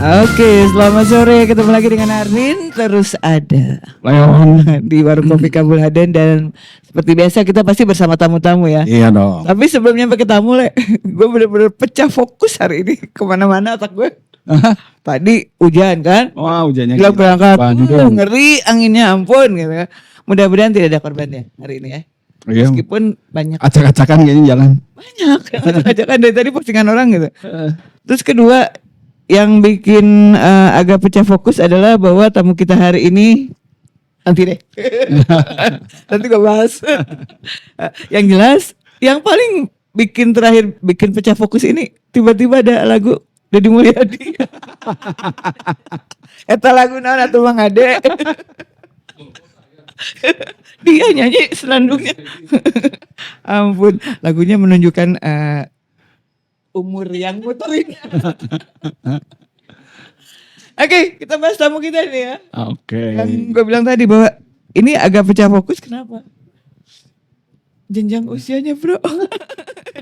Oke, selamat sore. Ketemu lagi dengan Arvin. Terus ada Leon di Warung Kopi Kabul Haden. Dan seperti biasa kita pasti bersama tamu-tamu ya. Iya dong. Tapi sebelum nyampe ke tamu, gue bener-bener pecah fokus hari ini. Kemana-mana otak gue. Tadi hujan kan. Wah hujannya Gila gila. berangkat. Bandung. Ngeri anginnya ampun gitu ya. Mudah-mudahan tidak ada korbannya hari ini ya. Iya. Meskipun banyak. Acak-acakan kayaknya jalan. Banyak. Ajakan dari tadi postingan orang gitu. Terus kedua, yang bikin agak pecah fokus adalah bahwa tamu kita hari ini nanti deh. Nanti gue bahas. Yang jelas, yang paling terakhir bikin pecah fokus ini tiba-tiba ada lagu Deddy Mulyadi. Eta lagu naon atuh Mang Ade. Dia nyanyi senandungnya. Ampun, lagunya menunjukkan umur yang muterin. Oke, kita bahas tamu kita nih ya. Oke. Yang gue bilang tadi bahwa ini agak pecah fokus, kenapa? Jenjang usianya bro.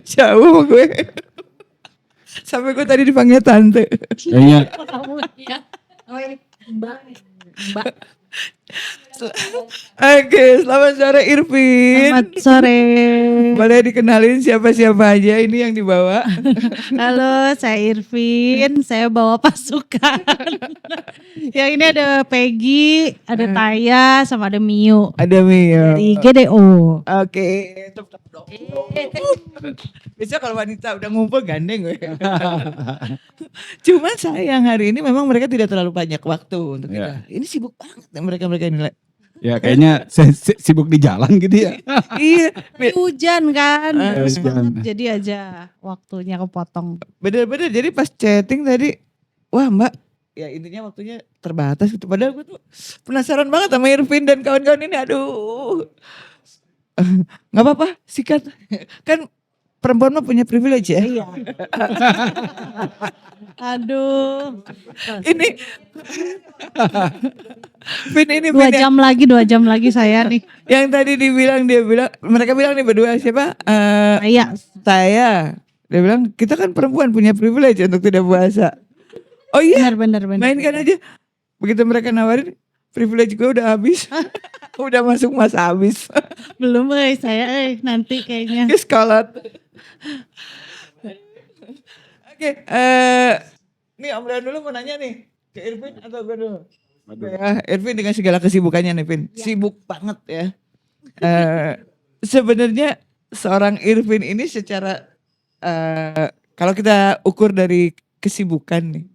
Jauh sama gue. Sampai gue tadi dipanggil tante. Kayaknya Mbak. Oke, selamat sore Irvin. Selamat sore. Boleh dikenalin siapa-siapa aja ini yang dibawa? Halo, saya Irvin. Saya bawa pasukan. Yang ini ada Peggy, ada Taya, sama ada Mio. Ada Mio. Di GDO. Oke, tepuk dong. Bisa kalau wanita udah ngumpul gandeng gue. Cuman sayang hari ini memang mereka tidak terlalu banyak waktu untuk kita. Ini sibuk banget mereka ini. ya kayaknya sibuk di jalan gitu ya. Iya, Hujan kan. Terus hujan. banget, jadi aja waktunya kepotong. bener-bener. Jadi pas chatting tadi, wah Mbak, ya intinya waktunya terbatas gitu. Padahal gue tuh penasaran banget sama Irvin dan kawan-kawan ini. Aduh, nggak apa-apa, sikat. Kan perempuan mah punya privilege ya. Iya. Aduh. Ini, Vin ini 2 jam lagi saya nih. yang tadi mereka bilang nih berdua siapa? Iya. Saya. Dia bilang kita kan perempuan punya privilege untuk tidak puasa. Oh iya, Benar. mainkan aja. Begitu mereka nawarin, privilege gue udah habis. Udah masuk masa habis. Belum saya nanti kayaknya. Ke sekolah. Oke, nih Om Leon dulu mau nanya nih ke Irvin atau gue dulu? Ya, Irvin dengan segala kesibukannya nih, Vin. Ya. Sibuk banget ya. Sebenarnya seorang Irvin ini secara kalau kita ukur dari kesibukan nih,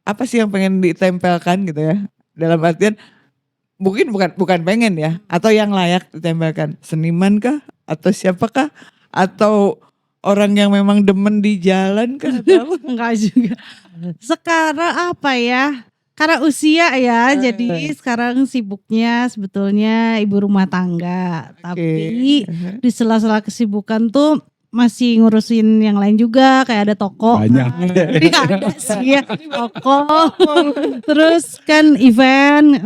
apa sih yang pengen ditempelkan gitu ya? Dalam artian mungkin bukan pengen ya, atau yang layak ditempelkan, seniman kah atau siapakah atau orang yang memang demen di jalan kah atau apa? Enggak juga. Sekarang apa ya? Karena usia ya, jadi sekarang sibuknya sebetulnya ibu rumah tangga. Tapi di sela-sela kesibukan tuh masih ngurusin yang lain juga, kayak ada toko. Banyak. Jadi ada sih ya, toko. Terus kan event,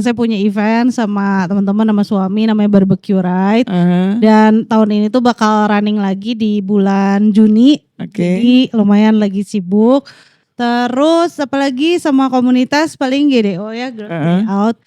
saya punya event sama teman-teman sama suami namanya Barbecue Ride. Dan tahun ini tuh bakal running lagi di bulan Juni. Oke. Jadi lumayan lagi sibuk. Terus apalagi sama komunitas paling GDO ya, Girl Day Out.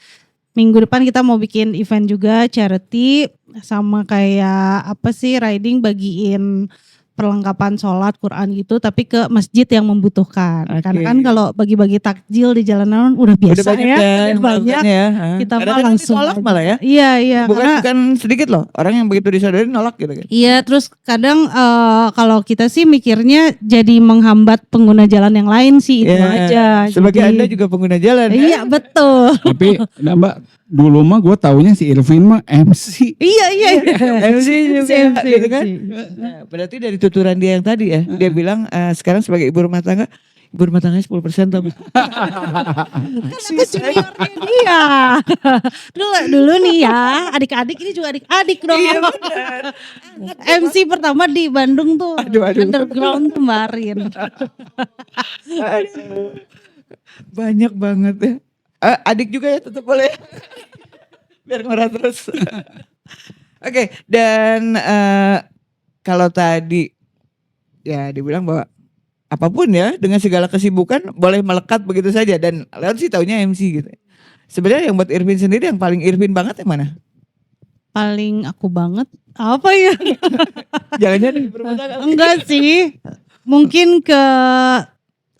Minggu depan kita mau bikin event juga charity sama kayak apa sih riding bagiin perlengkapan sholat Quran gitu tapi ke masjid yang membutuhkan. Oke. Karena kan kalau bagi-bagi takjil di jalanan udah biasa Udah banyak ya. yang Banyak. melakukan ya. Kita mah Kadang-kadang langsung ditolak aja. malah ya. Iya. Bukan sedikit loh orang yang begitu disodorin nolak gitu kan. Iya, terus kadang kalau kita sih mikirnya jadi menghambat pengguna jalan yang lain sih itu Ya, aja. sebagai Jadi- Anda juga pengguna jalan ya. Iya betul. Tapi nah Mbak, dulu mah gue taunya si Irvin mah MC. Iya. MC juga MC. gitu kan. Nah, berarti dari tuturan dia yang tadi ya, dia bilang sekarang sebagai ibu rumah tangga 10% tapi. Aku juniornya dia. Dulu nih ya, adik-adik ini juga adik-adik dong. Iya benar. MC pertama di Bandung tuh Aduh. underground kemarin. Aduh. Banyak banget ya. Adik juga ya tetap boleh. Biar ngurah terus. Oke, dan kalau tadi ya dibilang bahwa apapun ya dengan segala kesibukan boleh melekat begitu saja dan Leon sih taunya MC gitu. Sebenarnya yang buat Irvin sendiri yang paling Irvin banget yang mana? Paling aku banget apa ya? Jangan-jangan Enggak sih. Mungkin ke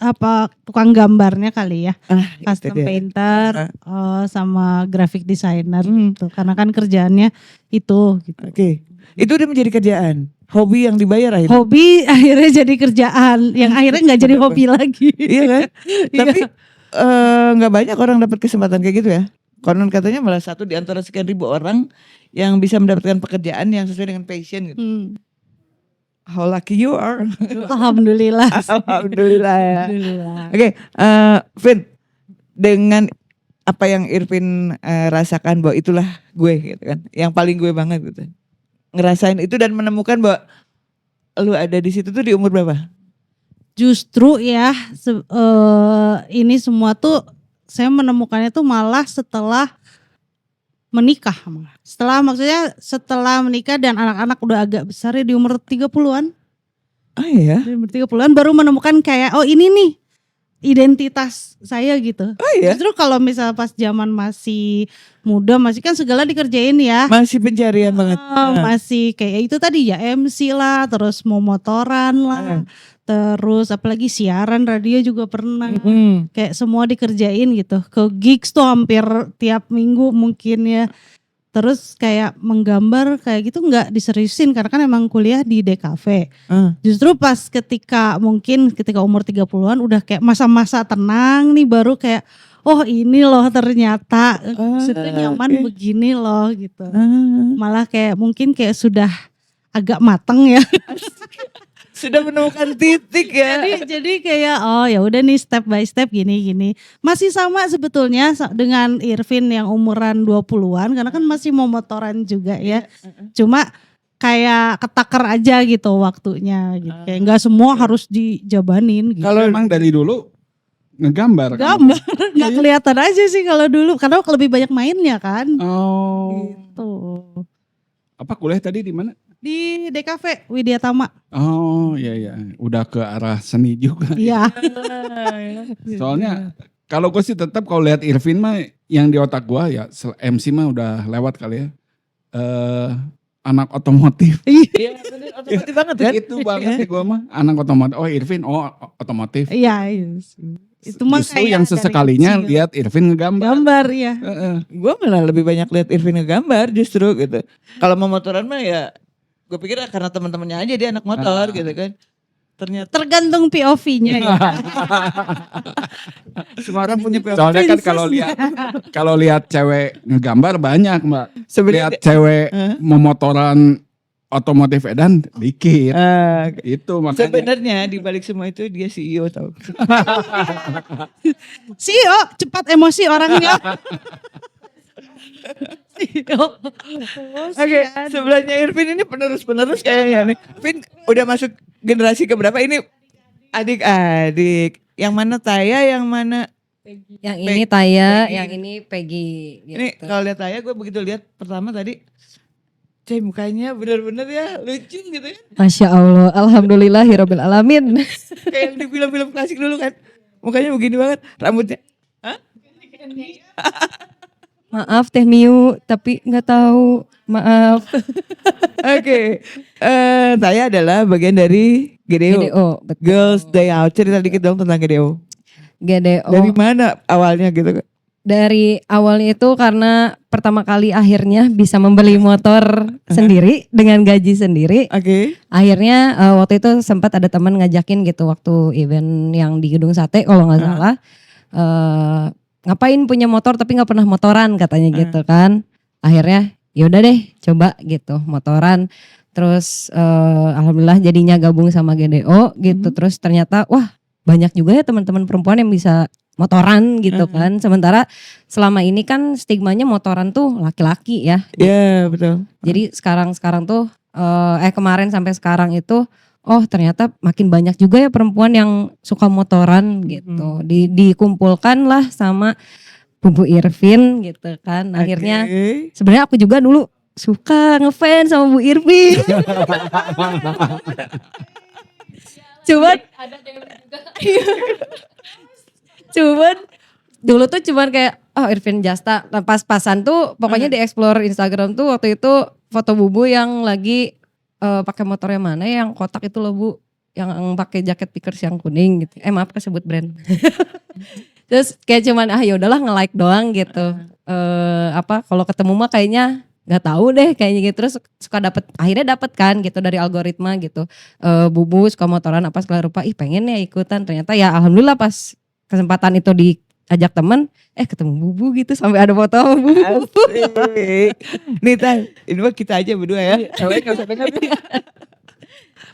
apa tukang gambarnya kali ya. Custom painter sama graphic designer gitu. Karena kan kerjaannya itu gitu. Oke. Itu udah menjadi kerjaan. Hobi yang dibayar akhirnya. Hobi akhirnya jadi kerjaan yang akhirnya nggak jadi hobi lagi. Iya kan? Tapi nggak banyak orang dapat kesempatan kayak gitu ya. Konon katanya malah 1 di antara sekian ribu orang yang bisa mendapatkan pekerjaan yang sesuai dengan passion gitu. How lucky you are. Alhamdulillah. Alhamdulillah ya. Alhamdulillah. Oke, Vin, dengan apa yang Irvin rasakan bahwa itulah gue gitu kan, yang paling gue banget gitu. Ngerasain itu dan menemukan bahwa lu ada di situ tuh di umur berapa? Justru ya ini semua tuh saya menemukannya tuh malah setelah menikah. Setelah menikah dan anak-anak udah agak besar ya di umur 30-an. Oh iya? Di umur 30-an baru menemukan kayak oh ini nih identitas saya gitu. Oh iya? Justru kalau misal pas zaman masih muda masih kan segala dikerjain ya. Masih pencarian banget. Masih kayak itu tadi ya MC lah, terus mau motoran lah. Terus apalagi siaran radio juga pernah. Kayak semua dikerjain gitu. Ke gigs tuh hampir tiap minggu mungkin ya. Terus kayak menggambar kayak gitu nggak diseriusin karena kan emang kuliah di DKV. Justru pas ketika umur 30-an udah kayak masa-masa tenang nih baru kayak oh ini loh ternyata itu nyaman begini loh gitu. Malah kayak mungkin kayak sudah agak mateng ya. Sudah menemukan titik ya. Jadi kayak oh ya udah nih step by step gini. Masih sama sebetulnya dengan Irvin yang umuran 20-an karena kan masih mau motoran juga ya. Cuma kayak ketakar aja gitu waktunya gitu. Kayak enggak semua harus dijabanin gitu. Kalau emang dari dulu ngegambar kan? Nggak kelihatan aja sih kalau dulu karena lebih banyak mainnya kan. Oh. Gitu. Apa kuliah tadi di mana? Di DKV Widya Tama. Oh iya, udah ke arah seni juga. Iya. Soalnya kalau gue sih tetap kalau lihat Irvin mah yang di otak gue ya MC mah udah lewat kali ya. Anak otomotif. Iya, otomotif banget kan? Itu banget sih gue mah anak otomotif. Oh Irvin, otomotif. Iya. Itu mah justru yang sesekalinya lihat Irvin ngegambar. Ya. Gue malah lebih banyak lihat Irvin ngegambar justru gitu. Kalau mau motoran mah ya gue pikir karena teman-temannya aja dia anak motor gitu kan. Ternyata tergantung POV-nya ya. Semua orang punya POV. Soalnya kan kalau lihat cewek ngegambar banyak Mbak. Lihat cewek memotoran otomotif edan dikit. Itu makanya. Sebenarnya di balik semua itu dia CEO tau. CEO cepat emosi orangnya. Oke, sebelahnya Irvin ini penerus kayaknya nih. Vin udah masuk generasi keberapa ini? Adik-adik. Yang mana Taya, yang mana? Yang ini Taya, yang ini Peggy. Gitu. Ini kalau lihat Taya, gue begitu lihat pertama tadi, Cai mukanya bener-bener ya lucu gitu ya. Masya Allah, alhamdulillahirabbil alamin. Kayak yang di film-film klasik dulu kan, mukanya begini banget, rambutnya. Hah? Maaf Teh Miu, tapi nggak tahu. Maaf. Oke, Taya adalah bagian dari GDO. GDO, betul. Girls Day Out. Cerita dikit dong tentang GDO. GDO. Dari mana awalnya gitu? Dari awalnya itu karena pertama kali akhirnya bisa membeli motor sendiri dengan gaji sendiri. Oke. Akhirnya waktu itu sempat ada teman ngajakin gitu waktu event yang di Gedung Sate kalau nggak salah. Ngapain punya motor tapi nggak pernah motoran katanya gitu kan. Akhirnya yaudah deh coba gitu motoran. Terus alhamdulillah jadinya gabung sama GDO gitu. Terus ternyata wah banyak juga ya teman-teman perempuan yang bisa motoran gitu kan. Sementara selama ini kan stigmanya motoran tuh laki-laki ya. Iya betul. Jadi sekarang tuh kemarin sampai sekarang itu oh ternyata makin banyak juga ya perempuan yang suka motoran gitu. Dikumpulkan lah sama Bu Irvin gitu kan. Akhirnya sebenarnya aku juga dulu suka ngefans sama Bu Irvin. Cuman cuman dulu tuh cuman kayak Irvin Jasta. Nah, pas-pasan tuh pokoknya di explore Instagram tuh waktu itu foto Bubu yang lagi pakai motor yang mana yang kotak itu loh Bu, yang pakai jaket pickers yang kuning gitu. Maaf kesebut brand. Terus kayak cuman ya udahlah nge-like doang gitu. Kalau ketemu mah kayaknya nggak tahu deh kayaknya gitu. Terus akhirnya dapet kan gitu dari algoritma gitu. Bubu suka motoran apa segala rupa, pengen ya ikutan. Ternyata ya alhamdulillah pas kesempatan itu diajak temen, ketemu Bubu gitu sampai ada foto sama Bubu. Nih Tan, ini mah kita aja berdua ya. Cewek gak usah denger.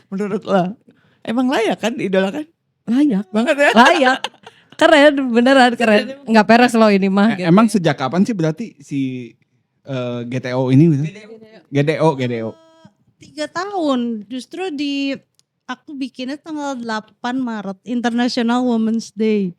Menurut lo, emang layak kan idolakan? Layak Banget ya? layak. Keren, beneran keren. Nggak peres loh ini mah. Gitu. Emang sejak kapan sih berarti si GTO ini? GDO. 3 tahun. Justru aku bikinnya tanggal 8 Maret, International Women's Day.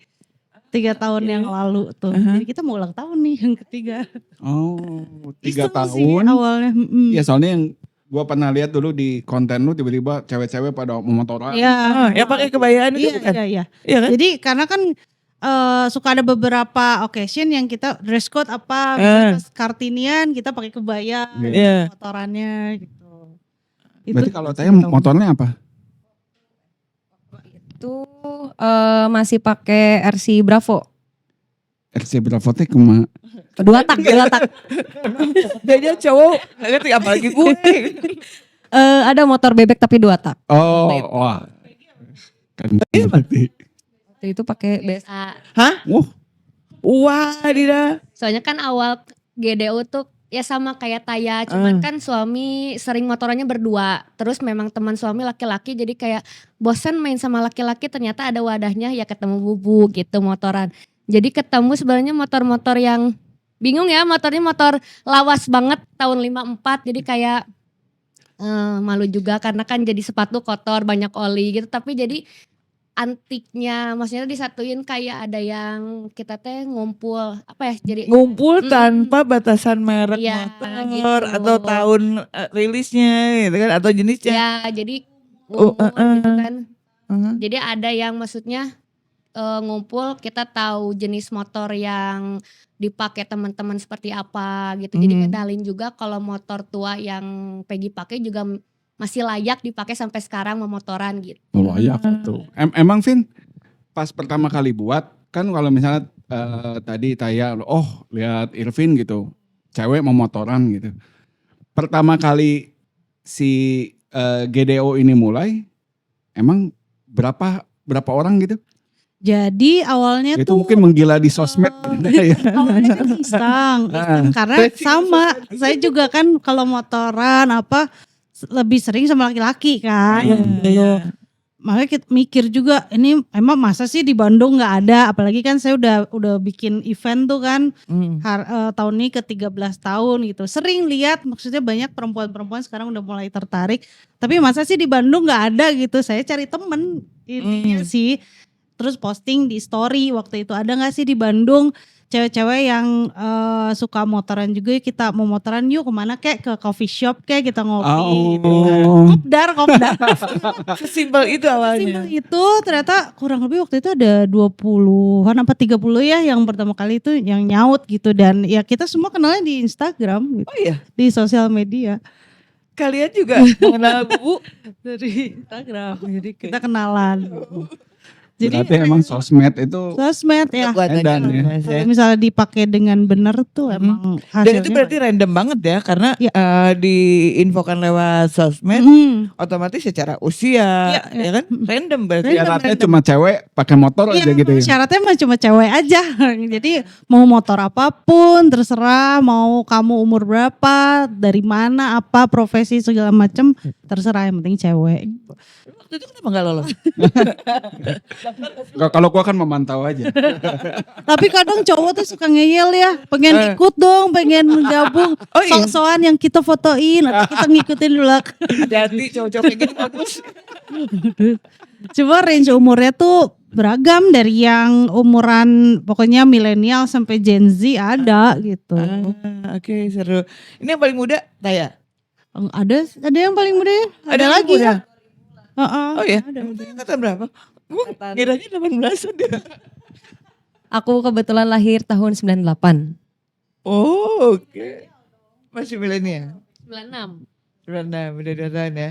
3 tahun yang lalu tuh. Jadi kita mau ulang tahun nih yang ketiga. Oh, 3 Iseng tahun. sih awalnya. Iya, soalnya yang gua pernah lihat dulu di konten lu tiba-tiba cewek-cewek pada memotoran. Iya. Ya pakai kebayaan itu kan? Iya. Iya kan? Jadi karena kan suka ada beberapa occasion yang kita dress code apa, misalnya Kartinian kita pakai kebaya, Iya. motorannya gitu. Berarti kalau saya motornya apa? Itu masih pakai RC Bravo. RC Bravo teh kemana? 2 tak. Dia cowok, gak ngerti apalagi gue. Ada motor bebek tapi 2 tak. Oh, wah. Kan berarti. Waktu itu pakai BS. Hah? Wah, Wah, Dida. Soalnya kan awal GDO tuh ya sama kayak Taya, cuman kan suami sering motorannya berdua. Terus memang teman suami laki-laki jadi kayak bosen main sama laki-laki, ternyata ada wadahnya ya ketemu Bubu gitu motoran. Jadi ketemu sebenarnya motor-motor yang bingung ya, motornya motor lawas banget tahun 54 jadi kayak malu juga karena kan jadi sepatu kotor banyak oli gitu, tapi jadi antiknya maksudnya disatuin kayak ada yang kita teh ngumpul apa ya jadi Ngumpul tanpa batasan merek Iya, motor gitu. atau tahun rilisnya gitu kan atau jenisnya. ya jadi ngumpul gitu kan. Uh-huh. Jadi ada yang maksudnya ngumpul kita tahu jenis motor yang dipakai teman-teman seperti apa gitu. Jadi ngenalin juga kalau motor tua yang Peggy pakai juga masih layak dipakai sampai sekarang memotoran gitu. layak tuh. Emang Vin, pas pertama kali buat, kan kalau misalnya tadi Taya, lihat Irvin gitu, cewek memotoran gitu. Pertama kali si GDO ini mulai, emang berapa orang gitu? Jadi awalnya Itu tuh mungkin menggila di sosmed. Ya. awalnya kan iseng karena sama saya juga kan kalau motoran apa lebih sering sama laki-laki kan. Iya. Makanya kita mikir juga ini emang masa sih di Bandung nggak ada, apalagi kan saya udah bikin event tuh kan tahun ini ke 13 tahun gitu. Sering lihat maksudnya banyak perempuan-perempuan sekarang udah mulai tertarik. Tapi masa sih di Bandung nggak ada gitu. Saya cari temen intinya sih. Terus posting di story waktu itu ada nggak sih di Bandung cewek-cewek yang suka motoran juga, kita mau motoran yuk kemana kek, ke coffee shop kek kita ngopi gitu kan. Kopdar. Sesimpel itu awalnya. Simpel itu ternyata kurang lebih waktu itu ada 20-an apa 30 ya yang pertama kali itu yang nyaut gitu, dan ya kita semua kenalnya di Instagram gitu, Oh iya, di sosial media kalian juga mengenal Bubu. dari Instagram. Jadi kita kenalan. Jadi Berarti emang sosmed itu sosmed ya. edan ya. Kalau misalnya dipakai dengan benar tuh emang Dan hasilnya itu berarti random banget ya, karena Iya. diinfokan lewat sosmed, otomatis secara usia, Iya, iya. ya kan, random berarti. Syaratnya cuma cewek pakai motor aja gitu ya. Syaratnya mah cuma cewek aja. Jadi mau motor apapun terserah, mau kamu umur berapa, dari mana, apa profesi segala macam terserah, yang penting cewek. Waktu itu kenapa nggak lolos? Kalau gua kan memantau aja. Tapi kadang cowok tuh suka ngeyel ya, pengen ikut dong, pengen gabung. Oh iya? Sok-sokan yang kita fotoin atau kita ngikutin dulu. Hati-hati cowok-cowok kayak gini bagus. Cuma range umurnya tuh beragam, dari yang umuran pokoknya milenial sampai Gen Z ada gitu. Oke, seru. Ini yang paling muda, Taya? Ada yang paling muda ya? Ada yang lagi muda? ya? Oh ya, angkatan berapa? Gue Angkatan. kiranya 18 dia. Aku kebetulan lahir tahun 98. Oh, oke. Masih milenial. 96. 96, beda 2 tahun ya.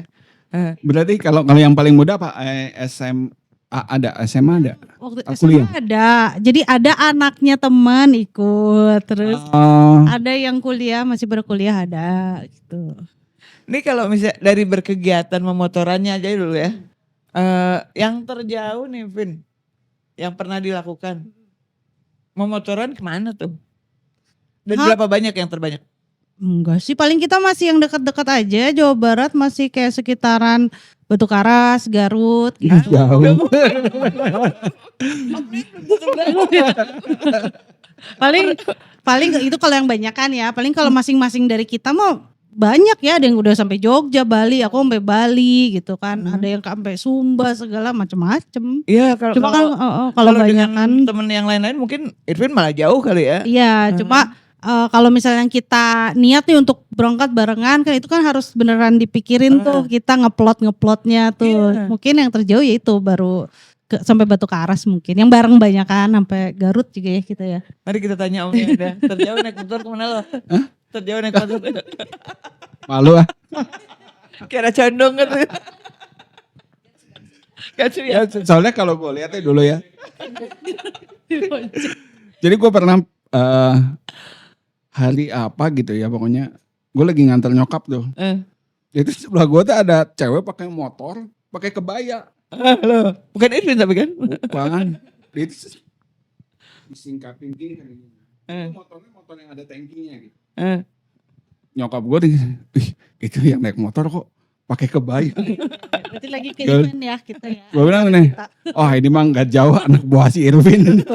Ah, Berarti kalau yang paling muda apa? SMA ada, SMA ada. Waktu Kuliah. SMA ada. Jadi ada anaknya teman ikut. Terus ada yang kuliah, masih berkuliah ada gitu. Ini kalau misalnya dari berkegiatan memotorannya aja dulu ya. Yang terjauh nih Vin, yang pernah dilakukan. Memotoran kemana tuh? Dan Hah? berapa banyak yang terbanyak? Enggak sih, paling kita masih yang dekat-dekat aja. Jawa Barat masih kayak sekitaran Batu Karas, Garut gitu. Jauh. paling itu kalau yang banyakan ya. Paling kalau masing-masing dari kita mah banyak ya. Ada yang udah sampai Jogja, Bali, aku sampai Bali gitu kan. Ada yang sampai Sumba segala macem-macem. Iya, kalau Cuma kan kalau dengan banyakan temen yang lain-lain mungkin Irvin malah jauh kali ya. iya, cuma kalau misalnya kita niat nih untuk berangkat barengan kan itu kan harus beneran dipikirin tuh kita ngeplotnya tuh. Iya. Mungkin yang terjauh ya itu baru sampai Batu Karas mungkin. Yang bareng banyak kan sampai Garut juga ya kita ya. Mari kita tanya Om ya. Terjauh naik motor kemana lo? Terjauh naik motor. Malu ah. Kira condong kan. Kacau ya. Ya, soalnya kalau gue lihatnya dulu ya. Jadi gue pernah hari apa gitu ya pokoknya. Gue lagi nganter nyokap tuh. Itu sebelah gue tuh ada cewek pakai motor, pakai kebaya. Lo, bukan Irvin tapi kan? Bukan. Dia itu disingkapin gini kan. Motornya motor yang ada tankinya gitu. Nyokap gue itu yang naik motor kok pakai kebaya. Berarti lagi ke event ya kita ya. Gue bilang nih, oh ini mah gak jauh anak buah si Irvin.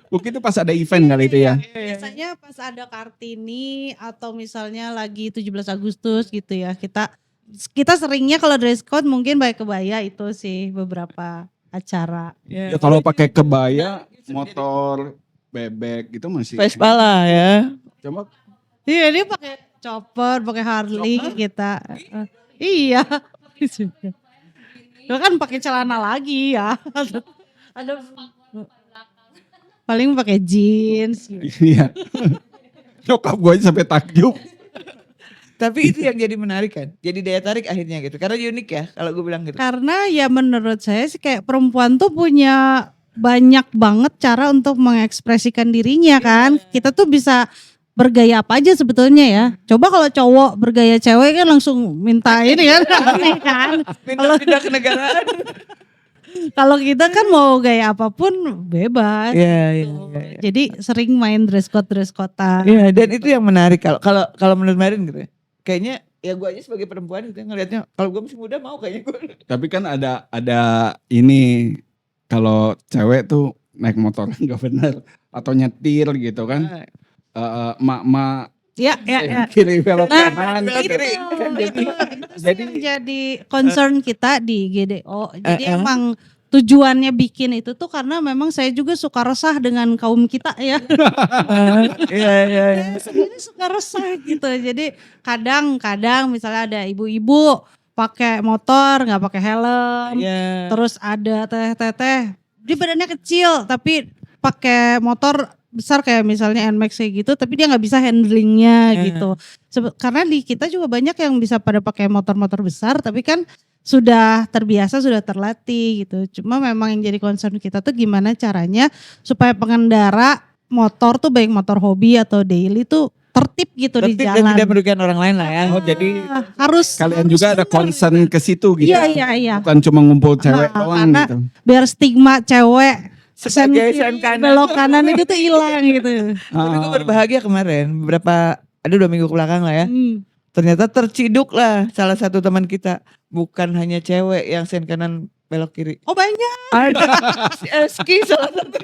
Mungkin itu pas ada event kali itu ya. Biasanya pas ada Kartini atau misalnya lagi 17 Agustus gitu ya. Kita seringnya kalau dress code mungkin pakai kebaya itu sih beberapa acara. Ya kalau pakai kebaya, motor, bebek gitu masih. Vespa lah ya. Coba Iya dia pakai chopper, pakai Harley kita. Iya. Lo kan pakai celana lagi ya. Ada paling pakai jeans. Gitu. iya. Nyokap gue aja sampai takjub. Tapi itu yang jadi menarik kan. Jadi daya tarik akhirnya gitu. Karena unik ya kalau gue bilang gitu. Karena ya menurut saya sih kayak perempuan tuh punya banyak banget cara untuk mengekspresikan dirinya kan. Kita tuh bisa bergaya apa aja sebetulnya ya. Coba kalau cowok bergaya cewek kan langsung minta ini kan. Aneh kan. Pindah ke negaraan. Kalau kita kan mau gaya apapun bebas. Iya. Jadi sering main dress code-an. Iya, dan itu yang menarik kalau menurut Marin gitu ya. Kayaknya ya gue aja sebagai perempuan gitu ya, ngelihatnya kalau gue masih muda mau kayaknya gue. Tapi kan ada ini kalau cewek tuh naik motor nggak benar atau nyetir gitu kan. Mak-mak Ya. kiri belok Nah, kanan. Itu jadi concern kita di GDO. Jadi emang tujuannya bikin itu tuh karena memang saya juga suka resah dengan kaum kita ya. Iya. Saya sendiri suka resah gitu. Jadi kadang misalnya ada ibu-ibu pakai motor nggak pakai helm. Iya. Terus ada teteh dia badannya kecil tapi pakai motor besar kayak misalnya NMAX kayak gitu, tapi dia nggak bisa handlingnya gitu. Karena di kita juga banyak yang bisa pada pakai motor-motor besar, tapi kan sudah terbiasa, sudah terlatih gitu. Cuma memang yang jadi concern kita tuh gimana caranya supaya pengendara motor tuh baik motor hobi atau daily tuh tertib gitu di Tertib jalan. dan tidak merugikan orang lain lah ya. Oh jadi harus kalian juga ada concern ke situ gitu. Iya. Bukan cuma ngumpul cewek Nah, doang karena gitu. biar stigma cewek Sebagai sen sen kanan. belok kanan itu tuh hilang gitu. Tapi gue berbahagia kemarin beberapa 2 minggu kebelakang lah ya. Ternyata terciduk lah salah satu teman kita. Bukan hanya cewek yang sen kanan belok kiri. Oh banyak. Ada si Eski salah satu.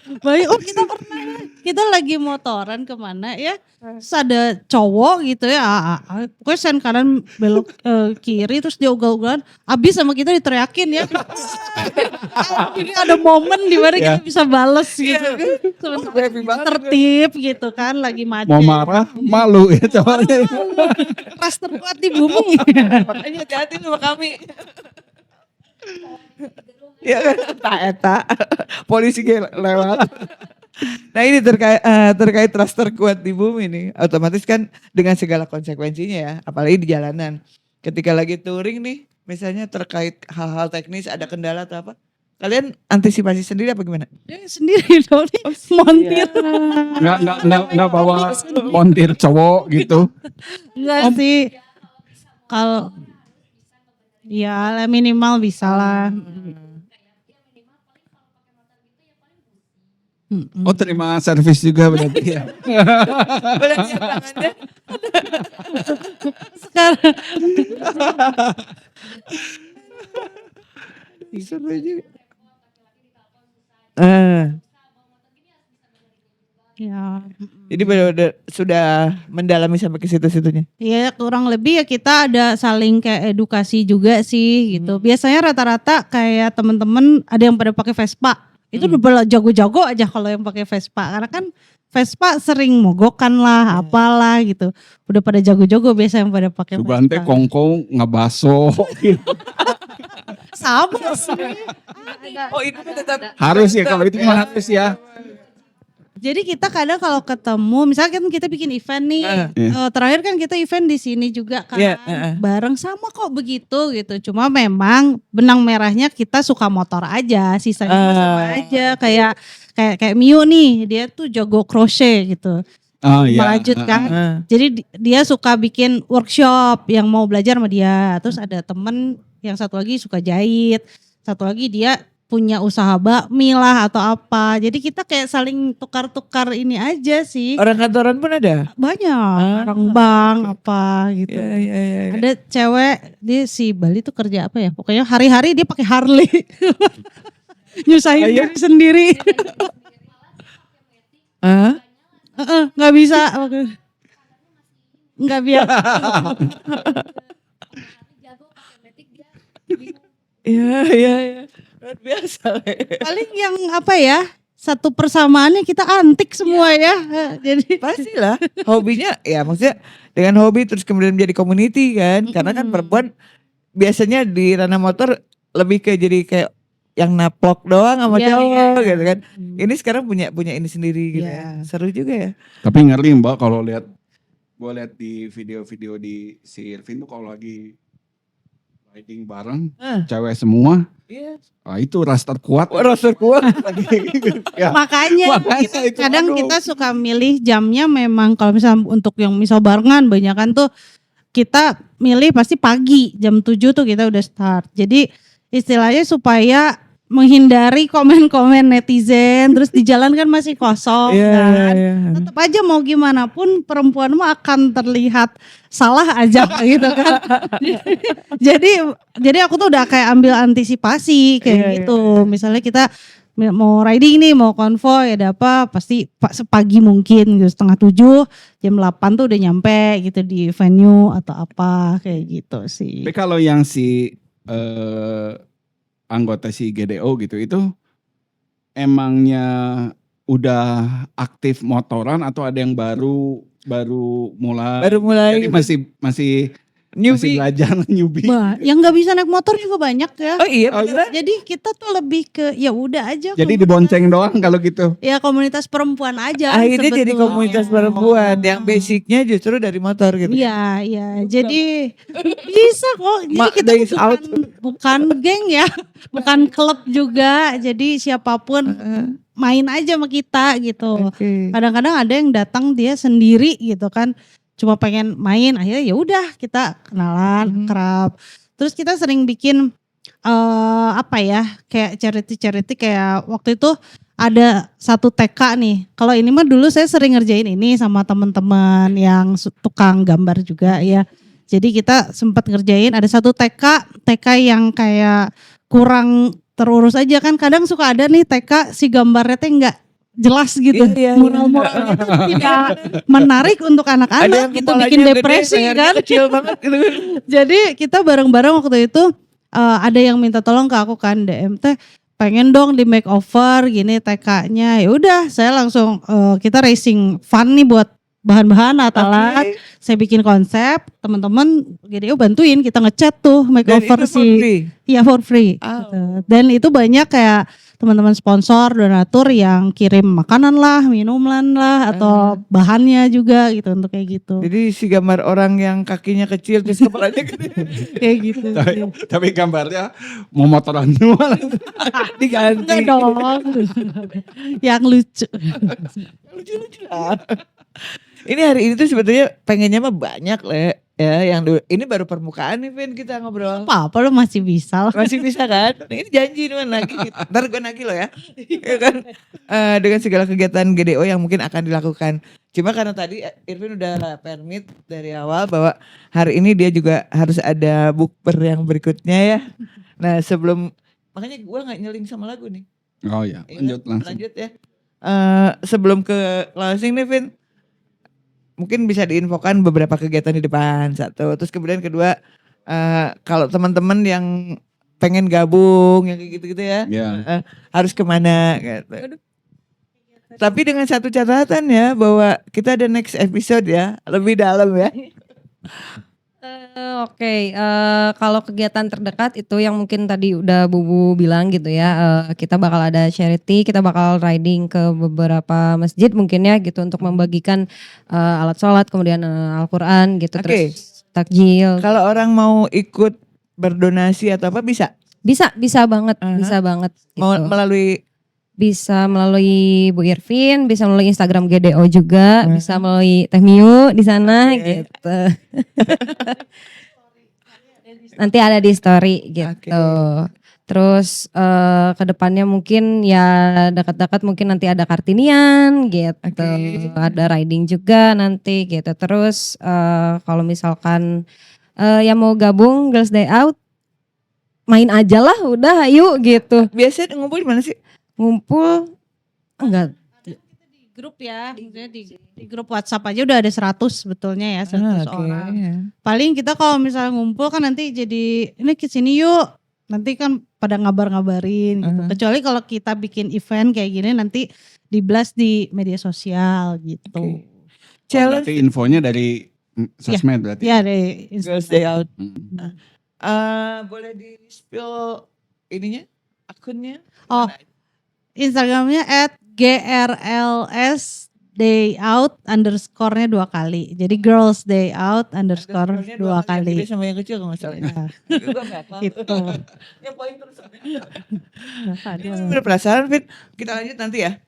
Baik, kita pernah kita lagi motoran kemana ya, terus ada cowok gitu ya, pokoknya sen kanan belok kiri terus dia ugal-ugalan, abis sama kita diteriakin ya. Jadi ada momen di mana kita bisa bales gitu. Sebenarnya tertib gitu kan, lagi macet. Mau marah, malu ya cowoknya. Ras terkuat di bumi. Makanya hati-hati sama kami. Ya kan, tak eta. Polisi ge lewat. Nah ini terkait trust terkuat di bumi nih. Otomatis kan dengan segala konsekuensinya ya. Apalagi di jalanan. Ketika lagi touring nih. Misalnya terkait hal-hal teknis ada kendala atau apa. Kalian antisipasi sendiri apa gimana? Dia sendiri dong nih, montir. Nggak bawa montir cowok gitu. Enggak sih. Kalau ya minimal bisa lah. Oh terima servis juga berarti ya. Boleh lihat tangannya? Sekarang Seru juga. ya, Jadi benar-benar sudah mendalami sampai ke situ-situnya. ya kurang lebih ya kita ada saling kayak edukasi juga sih gitu. Biasanya rata-rata kayak temen-temen ada yang pada pakai Vespa. Itu udah jago-jago aja kalau yang pakai Vespa. Karena kan Vespa sering mogokan lah, apalah gitu. Udah pada jago-jago biasa yang pada pakai Subhan teh Vespa. kongkong ngabaso. Sama sih. Oh itu tetap Harus ya kalau itu mah harus ya. Jadi kita kadang kalau ketemu, misalnya kan kita bikin event nih, terakhir kan kita event di sini juga kan, Iya, bareng sama kok begitu gitu. Cuma memang benang merahnya kita suka motor aja, sisanya sama aja. Kayak Mio nih, dia tuh jago crochet gitu. Oh iya. Merajut kan. Jadi dia suka bikin workshop yang mau belajar sama dia. Terus ada temen yang satu lagi suka jahit, satu lagi dia punya usaha bakmi lah atau apa. Jadi kita kayak saling tukar-tukar ini aja sih. orang kantoran pun ada. Banyak orang bank apa gitu. Iya. Ada cewek dia si Bali tuh kerja apa ya? Pokoknya hari-hari dia pakai Harley. Nyusahin diri sendiri. Nggak bisa. Nggak biasa. Iya. Luar biasa. Paling yang apa ya? Satu persamaannya kita antik semua ya. Jadi Pastilah. Hobinya ya maksudnya dengan hobi terus kemudian menjadi community kan. Karena kan perempuan biasanya di ranah motor lebih ke jadi kayak yang naplok doang sama Iya, cowok gitu kan. Ini sekarang punya ini sendiri gitu ya. Seru juga ya. Tapi ngeri Mbak kalau gue lihat di video-video di si Irvin tuh kalau lagi riding bareng, cewek semua. Iya. Ah itu ras terkuat. Roster kuat. Ya. makanya itu, kadang aduh. kita suka milih jamnya memang kalau misal untuk yang misal barengan banyakan tuh kita milih pasti pagi jam 7 tuh kita udah start. Jadi istilahnya supaya menghindari komen-komen netizen terus di jalan kan masih kosong kan. Tetap aja mau gimana pun perempuan mah akan terlihat salah aja gitu kan. jadi aku tuh udah kayak ambil antisipasi kayak gitu. Misalnya kita mau riding nih, mau konvoy ada apa pasti sepagi mungkin gitu, 6:30 jam 8 tuh udah nyampe gitu di venue atau apa kayak gitu sih. Tapi kalau yang si anggota si GDO gitu itu emangnya udah aktif motoran atau ada yang baru mulai? Baru mulai. Jadi masih Newbie. belajar newbie. Bah, yang nggak bisa naik motor juga banyak ya. Oh iya beneran. Jadi kita tuh lebih ke ya udah aja. Jadi dibonceng doang kalau gitu. Ya komunitas perempuan aja. Akhirnya jadi sebetulnya. komunitas perempuan yang basicnya justru dari motor gitu. Iya. Jadi bisa kok. Jadi kita Days tuh out. bukan geng ya, bukan klub juga. Jadi siapapun main aja sama kita gitu. Oke. Kadang-kadang ada yang datang dia sendiri gitu kan, cuma pengen main. Akhirnya ya udah kita kenalan, kerap. Terus kita sering bikin apa ya, kayak charity kayak waktu itu ada satu TK nih. Kalau ini mah dulu saya sering ngerjain ini sama teman-teman yang tukang gambar juga ya. Jadi kita sempat ngerjain ada satu TK yang kayak kurang terurus aja kan. Kadang suka ada nih TK si gambarnya teh enggak jelas gitu. Iya. Mural-muralnya tuh tidak menarik untuk Ada anak-anak yang gitu, kepalanya bikin gede, depresi lehernya kan. kecil banget gitu. Jadi kita bareng-bareng waktu itu ada yang minta tolong ke aku kan, DM teh pengen dong di makeover gini TK-nya. Ya udah saya langsung kita racing fun nih buat bahan-bahan alat, saya bikin konsep, teman-teman GDO bantuin kita ngecat tuh Dan makeover itu for free? Iya for free. Oh. Gitu. Dan itu banyak kayak teman-teman sponsor, donatur yang kirim makanan lah, minuman lah, atau bahannya juga gitu untuk kayak gitu. Jadi si gambar orang yang kakinya kecil terus kepalanya gede Kayak gitu. Tapi gambarnya mau motoran semua. diganti. Enggak dong. Yang lucu. Lucu-lucu lah. Ini hari ini tuh sebetulnya pengennya mah banyak Le. Ya yang dulu, ini baru permukaan nih Vin kita ngobrol. Apa lu masih bisa lah. Masih bisa kan? Ini janji nih lagi. Ntar gue nagih lo ya. Ya kan? Dengan segala kegiatan GDO yang mungkin akan dilakukan. Cuma karena tadi Irvin udah permit dari awal bahwa hari ini dia juga harus ada bukber yang berikutnya ya. Nah sebelum, makanya gue gak nyeling sama lagu nih. Oh ya, Iya lanjut kan? langsung. Lanjut ya. Sebelum ke closing nih Vin. Mungkin bisa diinfokan beberapa kegiatan di depan satu. Terus kemudian kedua, kalau teman-teman yang pengen gabung yang kayak gitu-gitu ya, Ya. harus kemana gitu. Tapi dengan satu catatan ya bahwa kita ada next episode ya, lebih dalam ya. Oke, kalau kegiatan terdekat itu yang mungkin tadi udah Bubu bilang gitu ya, kita bakal ada charity, kita bakal riding ke beberapa masjid mungkin ya gitu untuk membagikan alat sholat, kemudian Al-Quran gitu, Oke. terus takjil. Kalau orang mau ikut berdonasi atau apa bisa? Bisa banget, Aha. bisa banget. Mau Gitu. Bisa melalui Bu Irvin, bisa melalui Instagram GDO juga, bisa melalui Teh Miu di sana Oke. gitu. Nanti ada di story gitu. Terus kedepannya mungkin ya dekat-dekat mungkin nanti ada Kartinian gitu, Oke. ada riding juga nanti gitu. Terus kalau misalkan yang mau gabung Girls Day Out, main aja lah, udah ayo gitu. biasanya ngumpul di mana sih? Ngumpul enggak Di grup ya, maksudnya di grup WhatsApp aja udah ada 100 sebetulnya ya, 100 Oke. orang. Paling kita kalau misalnya ngumpul kan nanti jadi ini kesini yuk. Nanti kan pada ngabar-ngabarin gitu. Kecuali kalau kita bikin event kayak gini nanti di-blast di media sosial gitu. Oke. Challenge Berarti infonya dari sosmed berarti. Ya deh. Girls Day Out. Hmm. Boleh di spill ininya akunnya? Oh, Instagramnya @grlsdayout_nya 2 kali. Jadi girls day out underscore Underscore-nya 2 Yang kali. gede sama yang kecil kalau nggak salah. Ya, Gue nggak tahu. gitu. Yang poin terus. Aduh. Bener penasaran Fit? Kita lanjut nanti ya.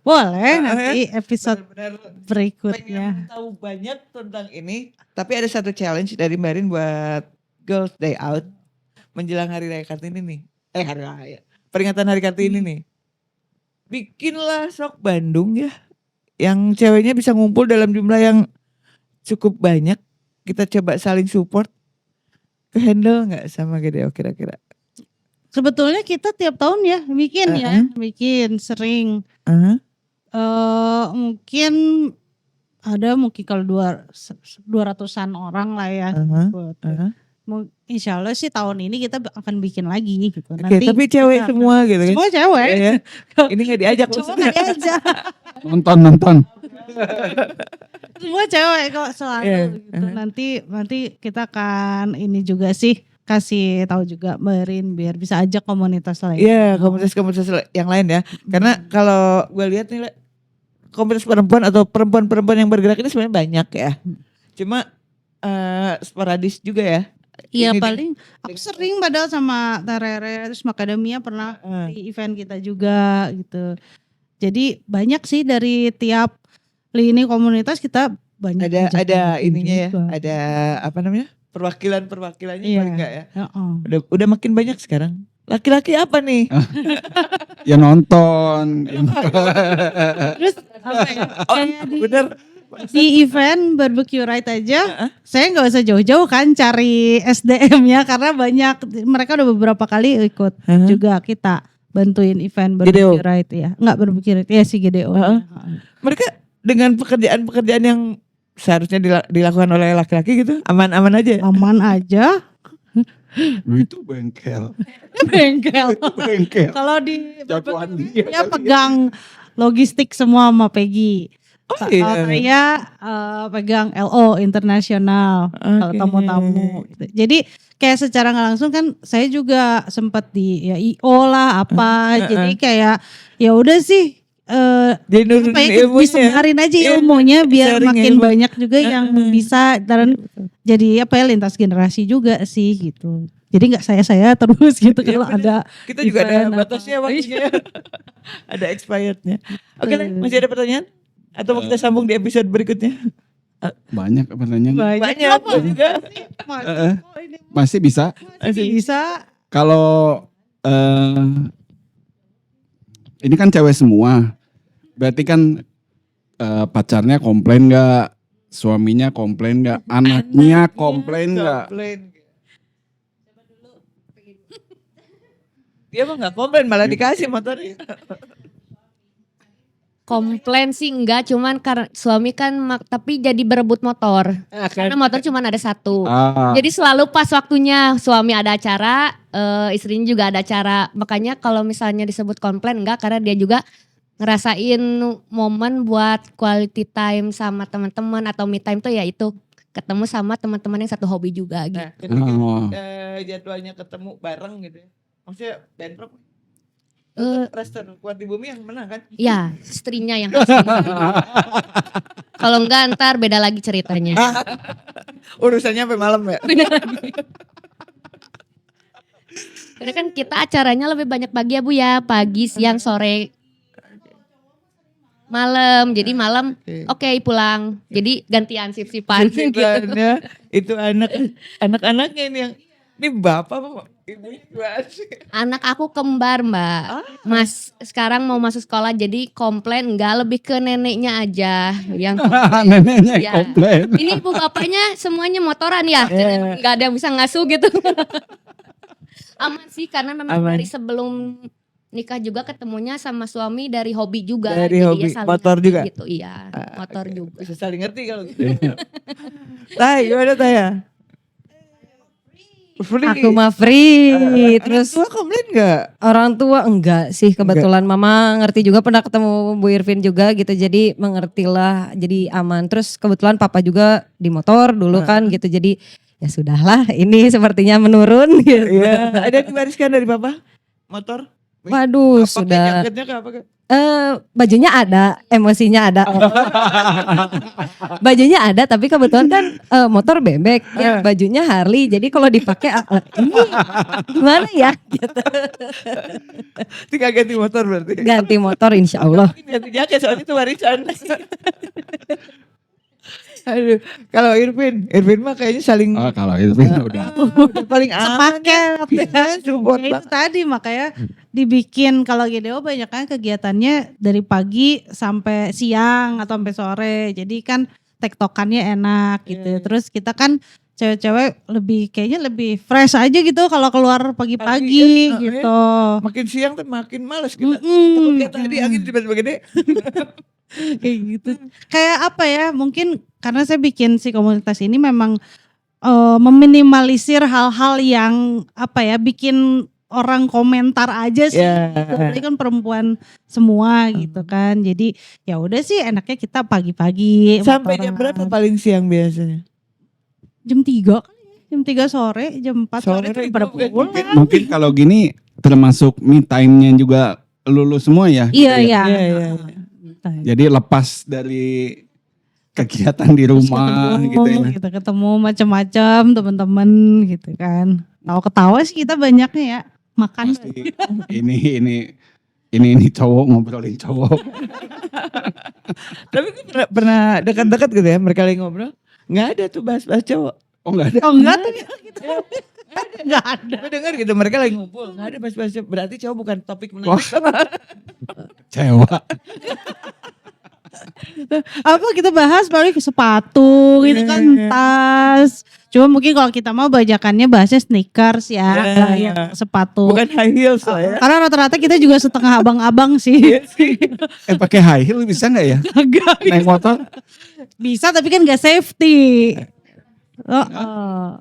Boleh nanti episode Benar-benar berikutnya. pengen tahu banyak tentang ini. Tapi ada satu challenge dari Marin buat Girls Day Out menjelang Hari Raya Kartini nih. Hari Raya. Peringatan Hari Kartini nih. Bikinlah sok Bandung ya. Yang ceweknya bisa ngumpul dalam jumlah yang cukup banyak. Kita coba saling support. Ke handle nggak sama GDO kira-kira? Sebetulnya kita tiap tahun ya bikin sering. Mungkin ada mungkin kalau 200-an orang lah ya. ikut. Insya Allah sih tahun ini kita akan bikin lagi gitu. Oke, tapi cewek kita- semua gitu kan? Semua cewek. Iya, ya. Ini nggak diajak Cuma maksudnya. nggak diajak. Nonton. Semua cewek kok selalu Iya, gitu. Nanti kita akan ini juga sih kasih tahu juga Marin biar bisa ajak komunitas lain. Iya, komunitas-komunitas yang lain ya. Karena kalau gue lihat nih, Le, komunitas perempuan atau perempuan-perempuan yang bergerak ini sebenarnya banyak ya. Cuma sporadis juga ya. Iya Ini paling aku sering padahal sama Tarere terus Macadamia pernah di event kita juga gitu. Jadi banyak sih dari tiap lini komunitas kita banyak ada ajak ininya ya. juga. Ada apa namanya? Perwakilannya Iya. paling enggak ya. Heeh. Udah makin banyak sekarang. Laki-laki apa nih? Ya nonton. Terus apa ya? Kayak Bener. di event barbecue ride aja, saya nggak usah jauh-jauh kan cari SDM-nya karena banyak mereka udah beberapa kali ikut juga kita bantuin event barbecue GDO. ride ya, nggak barbecue ride ya si GDO. Mereka dengan pekerjaan-pekerjaan yang seharusnya dilakukan oleh laki-laki gitu, aman-aman aja. Aman aja, Itu bengkel. bengkel. Bengkel. Kalau di Jagoan barbecue dia ride, dia pegang logistik semua sama Peggy. Oh iya. Saya pegang LO internasional kalau Oke. tamu-tamu. Gitu. Jadi kayak secara nggak langsung kan saya juga sempat di ya IO lah apa. Jadi kayak ya udah sih. Jadi nurunin Apa ya, ilmunya. disebarin aja Iya, ilmunya biar sharing makin ilmu. banyak juga yang bisa dan jadi apa ya lintas generasi juga sih gitu. Jadi nggak saya terus gitu Iya, kalau bener. ada Kita juga ada event apa. batasnya waktunya. Ada expirednya. Oke, Le, masih ada pertanyaan? Atau mau kita sambung di episode berikutnya? Banyak pertanyaan. Banyak Apa juga. Masih kok ini Masih bisa. masih bisa. Kalau ini kan cewek semua, berarti kan pacarnya komplain nggak, suaminya komplain nggak, anaknya komplain nggak? Komplain. Dia mah nggak komplain, malah dikasih motornya. Komplain sih enggak, cuman karena suami kan tapi jadi berebut motor. Karena motor cuma ada satu. Ah, Jadi selalu pas waktunya suami ada acara, istrinya juga ada acara. Makanya kalau misalnya disebut komplain enggak, karena dia juga ngerasain momen buat quality time sama teman-teman atau me time tuh ya itu ketemu sama teman-teman yang satu hobi juga gitu. Nah, ketika Oh. jadwalnya ketemu bareng gitu ya. Maksudnya bentrok. Eh, Raster kuat di bumi yang menang kan? Ya, istrinya yang harus menang. Kalau enggak ntar beda lagi ceritanya. Urusannya sampai malam ya. Beda lagi. Karena kan kita acaranya lebih banyak pagi ya Bu ya, pagi, siang, sore, malam. Jadi malam oke pulang. Jadi gantian sip-sipan gitu. Sisipannya itu anak-anaknya ini yang ini bapak apa ibu gimana sih? Anak aku kembar Mbak. Mas sekarang mau masuk sekolah jadi komplain enggak lebih ke neneknya aja yang neneknya Ya. komplain. ini ibu bapaknya semuanya motoran ya. Enggak ada yang bisa ngasuh gitu. Aman sih karena memang Aman. dari sebelum nikah juga ketemunya sama suami dari hobi juga. Dari Jadi hobi. ya saling Motor ngerti juga? Gitu, iya, motor Oke, juga. bisa saling ngerti kalau gitu. Tay, gimana Taya? Free. Aku mah free. Terus Tua komplain gak? orang tua enggak sih, kebetulan mama ngerti juga, pernah ketemu Bu Irvin juga gitu, jadi mengertilah, jadi aman. Terus kebetulan papa juga di motor dulu kan gitu, jadi ya sudahlah ini sepertinya menurun gitu. Iya. Ada diwariskan dari papa? Motor? Waduh, Apa sudah. jaketnya ke apa ke? Bajunya ada, emosinya ada. Bajunya ada, tapi kebetulan kan motor bebek, ya, bajunya Harley. Jadi kalau dipakai ini gimana ya? Gitu. Tinggal ganti motor berarti. Ganti motor insya Allah. Ganti jaket soalnya itu warisan. Aduh, kalau Irvin mah kayaknya saling Oh, kalau itu udah. udah paling aman. Sepaket ya. Support Ya itu banget. tadi makanya dibikin kalau GDO banyak kan kegiatannya dari pagi sampai siang atau sampai sore. Jadi kan tektokannya enak gitu. Terus kita kan cewek-cewek kayaknya lebih fresh aja gitu kalau keluar pagi-pagi Pagi, ya. gitu. Makin siang tuh makin males kita. Mm-mm. Takut kayak tadi angin tiba-tiba gede. Kayak gitu. Kayak apa ya? Mungkin karena saya bikin si komunitas ini memang meminimalisir hal-hal yang apa ya bikin orang komentar aja sih. Ya. Apalagi kan perempuan semua gitu kan. Jadi ya udah sih enaknya kita pagi-pagi. Sampai motoran. jam berapa paling siang biasanya? Jam 3 kali ya. Jam 3 sore, jam 4 sore, Sore itu itu pada mungkin- pulang. Mungkin kalau gini termasuk me time-nya juga lulu semua ya. Iya, iya. Iya, iya. Jadi lepas dari kegiatan di rumah gitu ya. Kita ketemu macam-macam teman-teman gitu kan. Tawa-ketawa sih kita banyaknya ya. Makan. Pasti ini cowok ngobrolin cowok. Tapi pernah dekat-dekat gitu ya mereka lagi ngobrol. Nggak ada tuh bahas-bahas cowok. Oh enggak ada. Oh enggak tuh gitu. Enggak ada. Gue dengar gitu mereka lagi ngumpul. Nggak ada bahas-bahas cowok. Berarti cowok bukan topik menarik. Cewek. Apa kita bahas paling sepatu gitu kan, Iya. tas. Cuma mungkin kalau kita mau bajakannya bahasnya sneakers ya, Iya, nggak iya. yang sepatu. Bukan high heels lah ya. Karena rata-rata kita juga setengah abang-abang sih. Pakai high heel bisa nggak ya? Agak Naik motor? bisa tapi kan gak safety. Oh.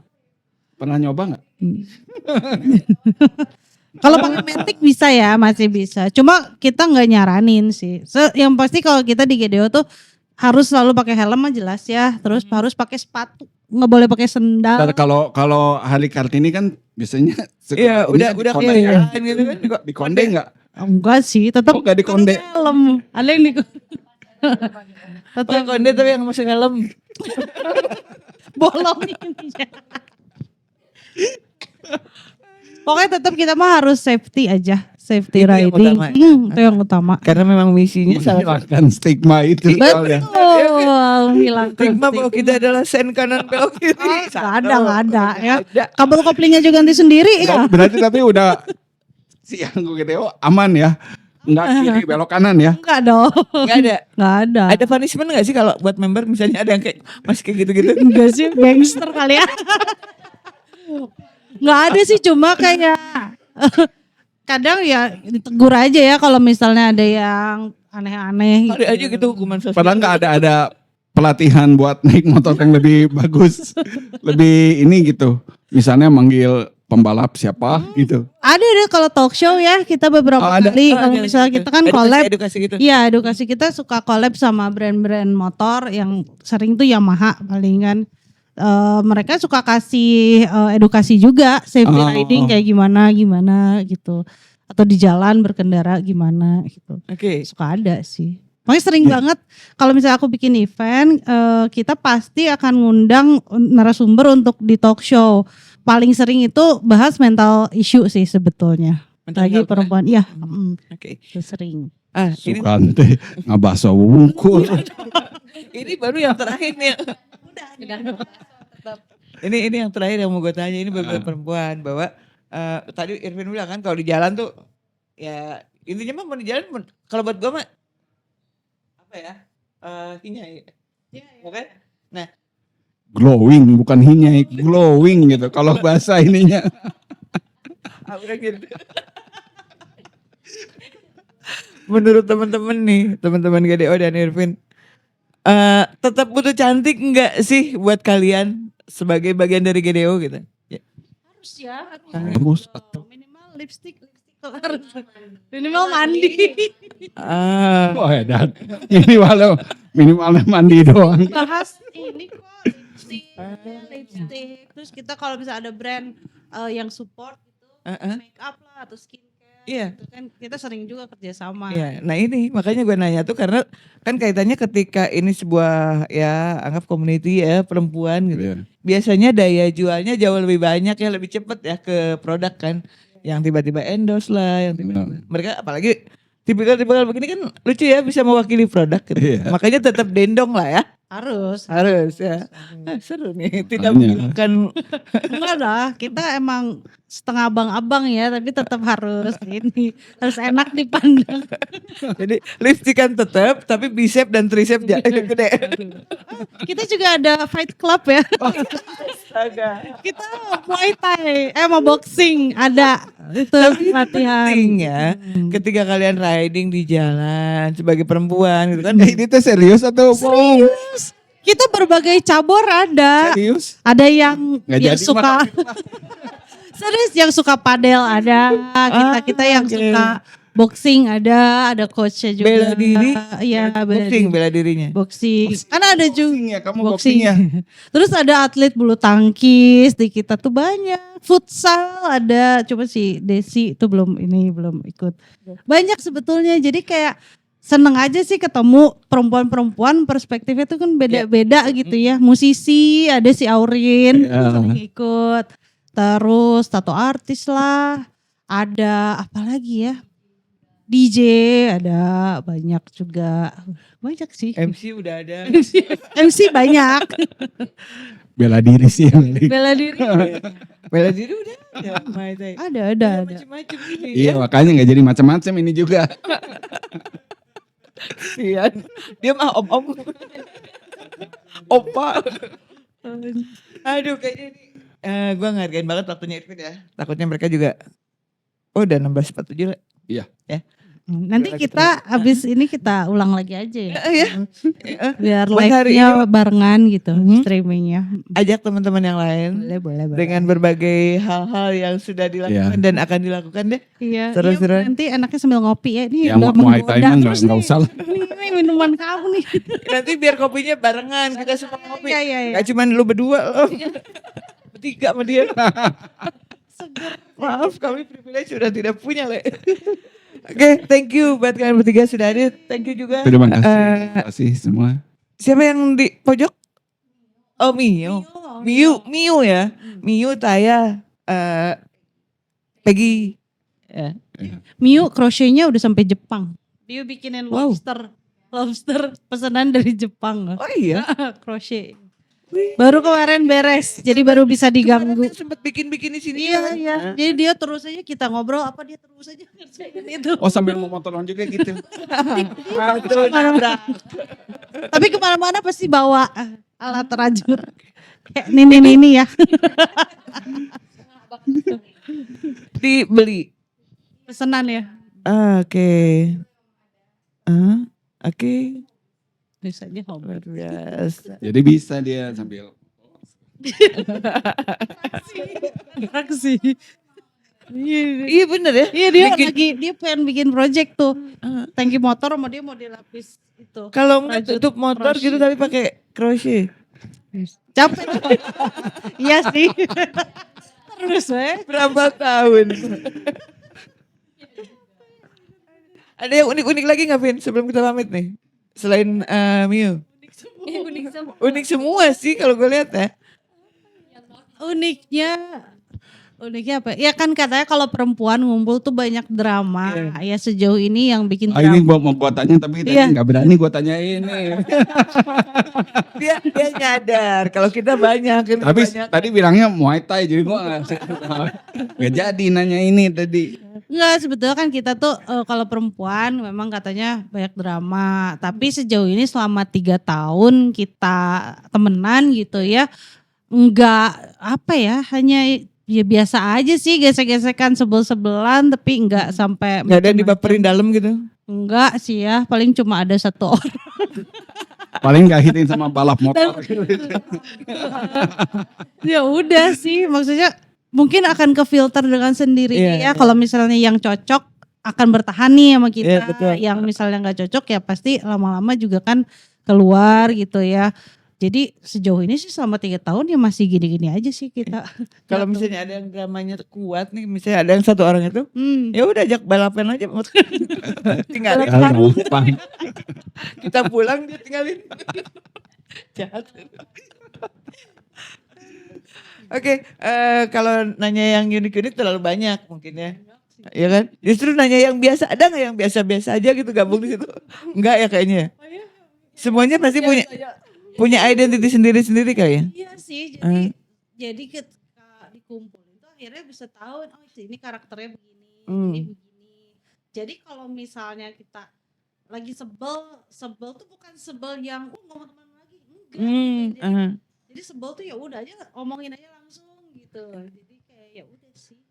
Pernah nyoba nggak? Kalau pakai metik bisa ya, masih bisa. Cuma kita nggak nyaranin sih. Yang pasti kalau kita di GDO tuh harus selalu pakai helm mah jelas ya. Terus harus pakai sepatu, nggak boleh pakai sendal. Ntar kalau hari Kartini kan biasanya Iya, udah dikonde kayak kan? gitu kan. Dikonde nggak? Enggak sih, tetap Oh, nggak dikonde. pakai helm. Ada yang di Pakai konde tapi yang masuk helm. bolong ininya. Pokoknya tetap kita mah harus safety aja, safety Itu yang riding. utama. Itu yang utama. Karena memang misinya salah Menghilangkan stigma itu. soalnya. Betul, hilang stigma bahwa kita adalah sen kanan belok kiri. Nggak ada ya. Ada. Kabel koplingnya juga ganti sendiri ya. Berarti tapi udah si yang gue GDO aman ya. Enggak kiri belok kanan ya. Enggak dong. Enggak ada. Enggak ada. Ada punishment gak sih kalau buat member misalnya ada yang kayak masih kayak gitu-gitu? Enggak sih, gangster kali ya. Enggak ada sih, cuma kayak kadang ya ditegur aja ya kalau misalnya ada yang aneh-aneh. Ada aja gitu hukuman sosial. Padahal nggak ada pelatihan buat naik motor yang lebih bagus, lebih ini gitu. Misalnya manggil pembalap siapa gitu. Ada deh kalau talk show ya, kita beberapa Oh, ada. kali kalau misalnya kita kan collab. Edukasi gitu. Iya, edukasi kita suka collab sama brand-brand motor yang sering tuh Yamaha palingan. Mereka suka kasih edukasi juga safety Oh. riding kayak gimana gitu, atau di jalan berkendara gimana gitu. Oke. Suka ada sih. Makanya sering banget kalau misalnya aku bikin event, kita pasti akan ngundang narasumber untuk di talk show. Paling sering itu bahas mental issue sih sebetulnya. Mental Lagi health, perempuan, iya, Oke. itu sering. Ini Sukante ngabaso wungkul. ini baru yang terakhir nih. Ini yang terakhir yang mau gue tanya, ini beberapa perempuan bahwa tadi Irvin bilang kan kalau di jalan tuh ya intinya mah mau di jalan kalau buat gue mah apa ya hinyai ya kan. Nah Glowing bukan hinyai, glowing gitu. Kalau bahasa ininya. udah gitu. Menurut teman-teman nih, teman-teman GDO dan Irvin, tetap butuh cantik enggak sih buat kalian sebagai bagian dari GDO gitu? Ya. Harus ya. Harus. Minimal lipstick harus. Minimal mandi. Oh edan. Minimalnya mandi doang. Bahas ini kok lipstick. Terus kita kalau misalnya ada brand yang support gitu, make up lah atau skincare. Iya. Gitu kan kita sering juga kerjasama. Iya, nah ini makanya gue nanya tuh karena kan kaitannya ketika ini sebuah ya anggap community ya perempuan gitu. Iya. Biasanya daya jualnya jauh lebih banyak ya, lebih cepet ya ke produk kan. Yang tiba-tiba endorse lah, yang tiba-tiba. Mereka apalagi tipikal-tipikal begini kan lucu ya bisa mewakili produk gitu. Iya. Makanya tetap dendong lah ya. Harus. Harus ya. Seru nih, tidak Makanya. menghilangkan. Enggak lah, kita emang setengah abang-abang ya, tapi tetap harus ini, harus enak dipandang. Jadi lipstikan tetap, tapi bicep dan tricep gede. Kita juga ada fight club ya. Astaga. Kita Muay Thai, mau boxing ada itu latihan. Penting ya, ketika kalian riding di jalan sebagai perempuan gitu kan. Ini tuh serius atau bohong? Kita berbagai cabur ada. Serius? Ada yang Nggak yang jadi suka serius, yang suka padel ada. Kita yang oke. suka boxing ada coachnya juga. Bela diri. Iya, Boxing bela dirinya. Boxing. Kan ada juga Boxing ya, kamu boxing ya. Terus ada atlet bulu tangkis di kita tuh banyak. Futsal ada, cuma si Desi itu belum ikut. Banyak sebetulnya. Jadi kayak seneng aja sih ketemu perempuan-perempuan, perspektifnya tuh kan beda-beda gitu ya. Musisi ada si Aurin sering ikut. Terus tato artis lah. Ada apa lagi ya? DJ ada banyak juga. Banyak sih. MC udah ada. MC banyak. Bela diri sih yang penting. Bela diri. Bela diri udah ada. Muay Thai. Ada. Macam-macam ini. Iya makanya nggak jadi macam-macam ini juga. Iya. Dia mah om-om. Opa. Aduh kayaknya ini. Gue ngargain banget waktunya Irvin ya. Takutnya mereka juga. Oh udah 16:47 lah. Iya. Ya. Nanti kita abis ini kita ulang lagi aja ya. Iya. Biar Buat hari live-nya barengan gitu streamingnya. Ajak teman-teman yang lain. Boleh. Dengan berbagai hal-hal yang sudah dilakukan dan akan dilakukan deh. Iya. Seru-seru. Nanti enaknya sambil ngopi ya. Ini Yang udah Muay Thai menggoda mah terus nggak nih. usah lah. Ini minuman kamu nih. Nanti biar kopinya barengan kita semua ngopi. Iya. Gak cuma lu berdua loh. Bertiga sama dia. Maaf kami privilege sudah tidak punya Le. Oke, thank you buat kalian bertiga sudah hadir. Thank you juga. Terima kasih semua. Siapa yang di pojok? Oh Mio. Mio ya. Mio, Taya, Peggy. Ya. Miu crochetnya udah sampai Jepang. Dia bikinin lobster pesanan dari Jepang. Oh iya. Crochet. Baru kemarin beres, jadi baru bisa diganggu. Kemarin sempat bikin di sini. Iya. Jadi dia terus aja kita ngobrol apa dia terus aja ngerjain itu. Oh sambil mau motoran juga gitu. Tapi kemana-mana pasti bawa alat terajur. Kayak ini ya. Dibeli. Pesanan ya. Oke. Oke. Biasanya hobi. Luar biasa. Jadi bisa dia sambil. Aksi. Iya bener ya. Iya dia pengen bikin project tuh. Tangki motor sama dia mau dilapis itu. Kalau nggak tutup motor gitu tapi pakai crochet. Capek. Iya sih. Terus Berapa tahun? Ada yang unik-unik lagi nggak Vin sebelum kita pamit nih? Selain Mio. Unik semua sih kalau gue lihat ya. Uniknya apa? Ya kan katanya kalau perempuan ngumpul tuh banyak drama. Ya sejauh ini yang bikin drama. Ini mau gua tanya tapi tadi nggak berani gua tanyain nih. Dia nyadar kalau kita banyak. Tapi tadi bilangnya Muay Thai jadi gua nggak jadi nanya ini tadi. Enggak, sebetulnya kan kita tuh kalau perempuan memang katanya banyak drama. Tapi sejauh ini selama 3 tahun kita temenan gitu ya. Enggak apa ya, hanya ya biasa aja sih gesek-gesekan sebel-sebelan tapi enggak sampai. Enggak ada yang dibaperin dalam gitu? Enggak sih ya, paling cuma ada 1 orang. Paling gak hitin sama balap motor. Ya udah sih, maksudnya mungkin akan ke filter dengan sendirinya ya. Kalau misalnya yang cocok akan bertahan nih sama kita. Iya, betul. Yang misalnya nggak cocok ya pasti lama-lama juga kan keluar gitu ya. Jadi sejauh ini sih selama 3 tahun ya masih gini-gini aja sih kita. Kalau misalnya ada yang dramanya kuat nih, misalnya ada yang 1 orang itu, ya udah ajak balapan aja. Tinggalin. Kita pulang dia tinggalin. Jahat. Oke, kalau nanya yang unik-unik terlalu banyak mungkin ya. Iya kan? Justru nanya yang biasa, ada gak yang biasa-biasa aja gitu gabung di situ? Enggak ya kayaknya ya? Semuanya pasti punya identitas sendiri-sendiri kayaknya. Iya sih, jadi ketika dikumpul itu akhirnya bisa tahu oh ini karakternya begini, ini begini. Jadi kalau misalnya kita lagi sebel tuh bukan sebel yang nggak mau teman lagi, enggak. Jadi sebel tuh ya udah aja omongin aja langsung gitu. Jadi kayak ya udah sih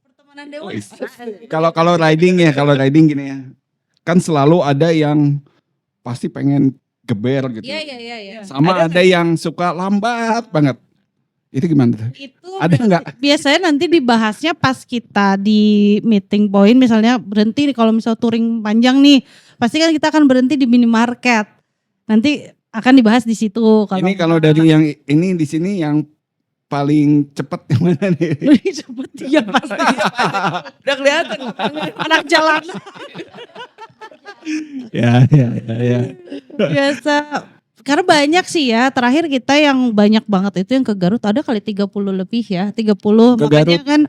pertemanan dewasa. Kalau riding gini ya. Kan selalu ada yang pasti pengen geber gitu. Iya. Sama ada yang suka lambat banget. Itu gimana tuh? Itu Ada nggak? biasanya nanti dibahasnya pas kita di meeting point misalnya berhenti kalau misal touring panjang nih, pasti kan kita akan berhenti di minimarket. Nanti akan dibahas di situ. Ini kalau dari yang ini di sini yang paling cepet yang mana nih? lebih cepet dia pasti Udah kelihatan. anak jalanan Ya. biasa. Karena banyak sih ya, terakhir kita yang banyak banget itu yang ke Garut ada kali 30 lebih ya, 30. Makanya kan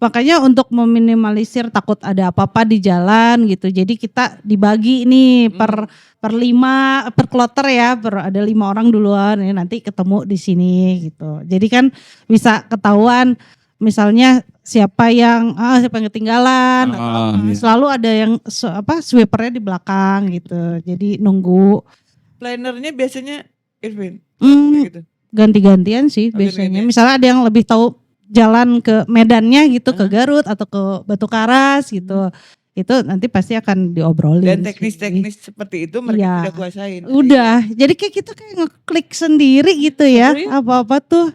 makanya untuk meminimalisir takut ada apa-apa di jalan gitu. Jadi kita dibagi nih per 5 per kloter ya, ada 5 orang duluan ya, nanti ketemu di sini gitu. Jadi kan bisa ketahuan misalnya siapa yang ketinggalan selalu ada yang sweepernya di belakang gitu. Jadi nunggu. Plannernya biasanya Irvin. Gitu. Ganti-gantian sih biasanya. Misalnya ada yang lebih tahu jalan ke medannya gitu, ke Garut atau ke Batu Karas gitu. Itu nanti pasti akan diobrolin. Dan teknis-teknis seperti itu mereka udah kuasain. Udah. Jadi kayak kita kayak ngeklik sendiri gitu ya. Apa-apa tuh.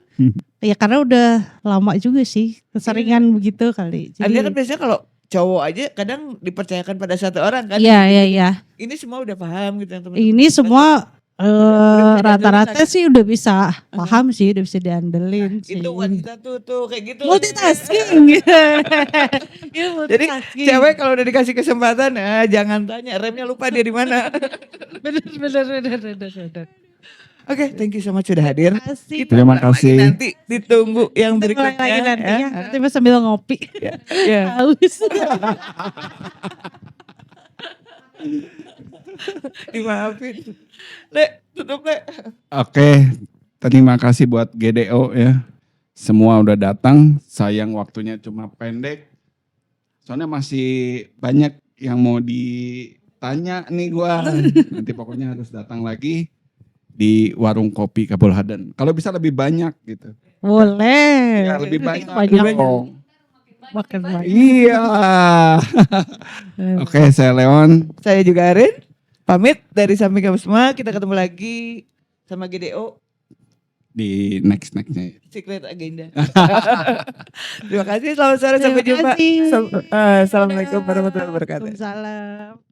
Ya karena udah lama juga sih. Keseringan begitu kali. Artinya kan biasanya kalau cowok aja kadang dipercayakan pada satu orang kan. Iya, iya. Ini semua udah paham gitu yang teman-teman. Ini semua Udah bisa rata-rata diandelin sih udah bisa paham sih, udah bisa diandelin sih. itu wanita tuh kayak gitu. Multitasking. Iya, Jadi multitasking. cewek kalau udah dikasih kesempatan jangan tanya remnya lupa dia di mana. bener. Oke, thank you so much sudah hadir. Kasih. Terima Ulang lagi kasih. Nanti ditunggu yang Kita mulai berikutnya. lagi nanti ya. ya. Nanti pas sambil ngopi. Ya. Haus. Dimaafin. Lek, tutup Lek. Oke, terima kasih buat GDO ya. Semua udah datang, sayang waktunya cuma pendek. Soalnya masih banyak yang mau ditanya nih gua. Nanti pokoknya harus datang lagi di warung kopi Kabul Hadan. Kalau bisa lebih banyak gitu. Boleh. Ya, lebih banyak. Banyak. dong. Makan banyak. Iya. Oke, saya Leon. Saya juga Arin. Pamit dari samping kamu semua. Kita ketemu lagi sama GDO Di nextnya. Secret Agenda. Terima kasih. Selamat sore. Sampai Terima jumpa. kasih. Assalamualaikum warahmatullahi wabarakatuh. Waalaikumsalam.